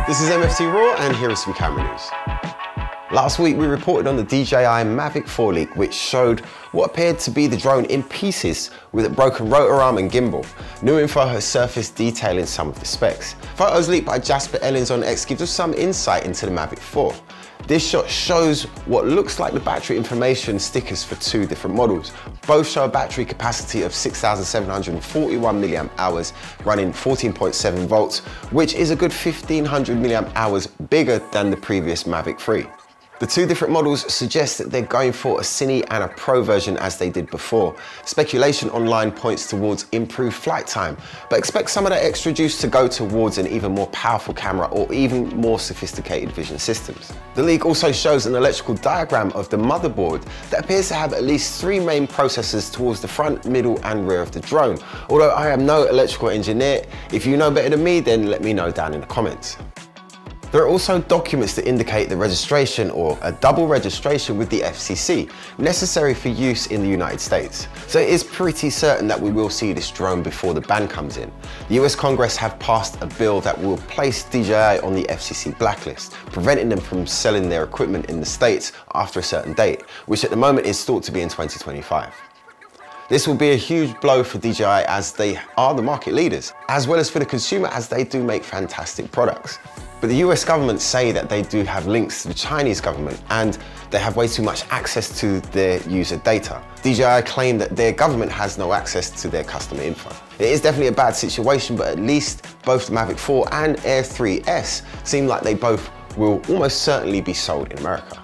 This is MFT Raw, and here is some camera news. Last week we reported on the DJI Mavic 4 leak, which showed what appeared to be the drone in pieces with a broken rotor arm and gimbal. New info has surfaced detailing some of the specs. Photos leaked by Jasper Ellins on X gives us some insight into the Mavic 4. This shot shows what looks like the battery information stickers for two different models. Both show a battery capacity of 6,741 milliamp hours running 14.7 volts, which is a good 1,500 milliamp hours bigger than the previous Mavic 3. The two different models suggest that they're going for a Cine and a Pro version as they did before. Speculation online points towards improved flight time, but expect some of that extra juice to go towards an even more powerful camera or even more sophisticated vision systems. The leak also shows an electrical diagram of the motherboard that appears to have at least three main processors towards the front, middle and rear of the drone. Although I am no electrical engineer, if you know better than me, then let me know down in the comments. There are also documents that indicate the registration or a double registration with the FCC, necessary for use in the United States. So it is pretty certain that we will see this drone before the ban comes in. The US Congress have passed a bill that will place DJI on the FCC blacklist, preventing them from selling their equipment in the States after a certain date, which at the moment is thought to be in 2025. This will be a huge blow for DJI as they are the market leaders, as well as for the consumer as they do make fantastic products. But the US government say that they do have links to the Chinese government and they have way too much access to their user data. DJI claim that their government has no access to their customer info. It is definitely a bad situation, but at least both the Mavic 4 and Air 3S seem like they both will almost certainly be sold in America.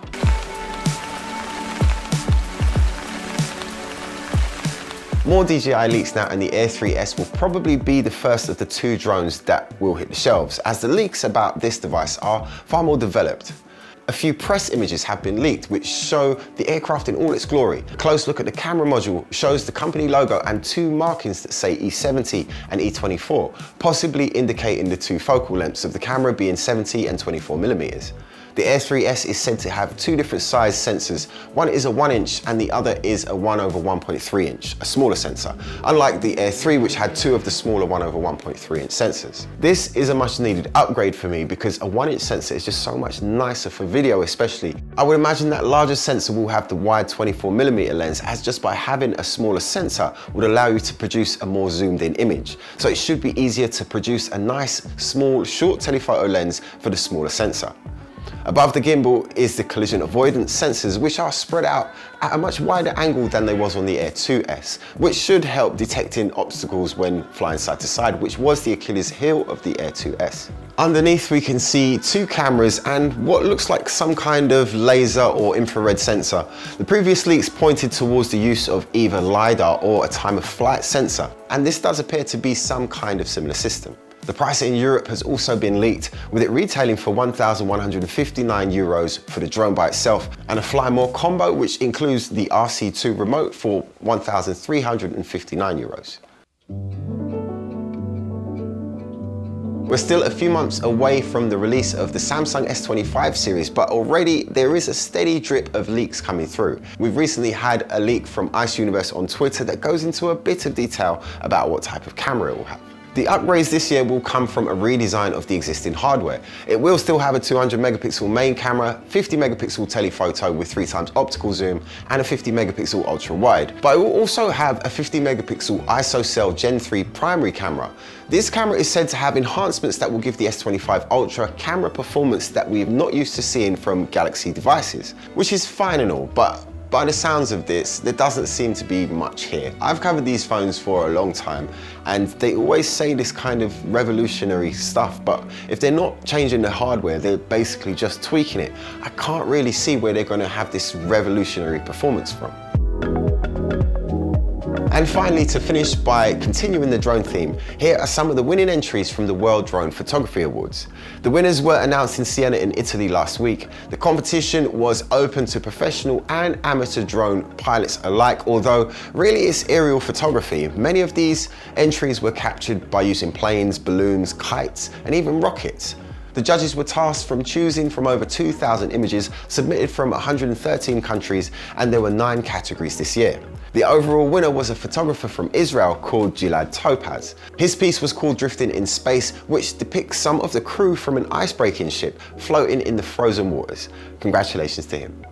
More DJI leaks now, and the Air 3S will probably be the first of the two drones that will hit the shelves, as the leaks about this device are far more developed. A few press images have been leaked which show the aircraft in all its glory. A close look at the camera module shows the company logo and two markings that say E70 and E24, possibly indicating the two focal lengths of the camera being 70 and 24mm. The Air 3S is said to have two different size sensors. One is a 1" and the other is a 1/1.3", a smaller sensor, unlike the Air 3 which had two of the smaller 1/1.3" sensors. This is a much needed upgrade for me because a 1" sensor is just so much nicer for video especially. I would imagine that larger sensor will have the wide 24mm lens, as just by having a smaller sensor would allow you to produce a more zoomed in image. So it should be easier to produce a nice, small, short telephoto lens for the smaller sensor. Above the gimbal is the collision avoidance sensors, which are spread out at a much wider angle than they was on the Air 2S, which should help detecting obstacles when flying side to side, which was the Achilles heel of the Air 2S. Underneath we can see two cameras and what looks like some kind of laser or infrared sensor. The previous leaks pointed towards the use of either LiDAR or a time of flight sensor, and this does appear to be some kind of similar system. The price in Europe has also been leaked, with it retailing for €1,159 for the drone by itself, and a Fly More combo which includes the RC2 remote for €1,359. We're still a few months away from the release of the Samsung S25 series, but already there is a steady drip of leaks coming through. We've recently had a leak from Ice Universe on Twitter that goes into a bit of detail about what type of camera it will have. The upgrades this year will come from a redesign of the existing hardware. It will still have a 200 megapixel main camera, 50 megapixel telephoto with 3x optical zoom, and a 50 megapixel ultra wide. But it will also have a 50 megapixel ISOCELL Gen 3 primary camera. This camera is said to have enhancements that will give the S25 Ultra camera performance that we're not used to seeing from Galaxy devices, which is fine and all, but by the sounds of this, there doesn't seem to be much here. I've covered these phones for a long time and they always say this kind of revolutionary stuff, but if they're not changing the hardware, they're basically just tweaking it. I can't really see where they're going to have this revolutionary performance from. And finally, to finish by continuing the drone theme, here are some of the winning entries from the World Drone Photography Awards. The winners were announced in Siena in Italy last week. The competition was open to professional and amateur drone pilots alike, although really it's aerial photography. Many of these entries were captured by using planes, balloons, kites, and even rockets. The judges were tasked from choosing from over 2,000 images submitted from 113 countries, and there were 9 categories this year. The overall winner was a photographer from Israel called Gilad Topaz. His piece was called Drifting in Space, which depicts some of the crew from an icebreaking ship floating in the frozen waters. Congratulations to him.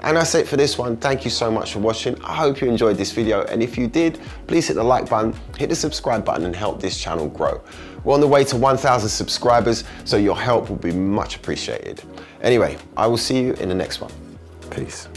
And that's it for this one. Thank you so much for watching. I hope you enjoyed this video, and if you did, please hit the like button, hit the subscribe button, and help this channel grow. We're on the way to 1,000 subscribers, so your help will be much appreciated. Anyway, I will see you in the next one. Peace.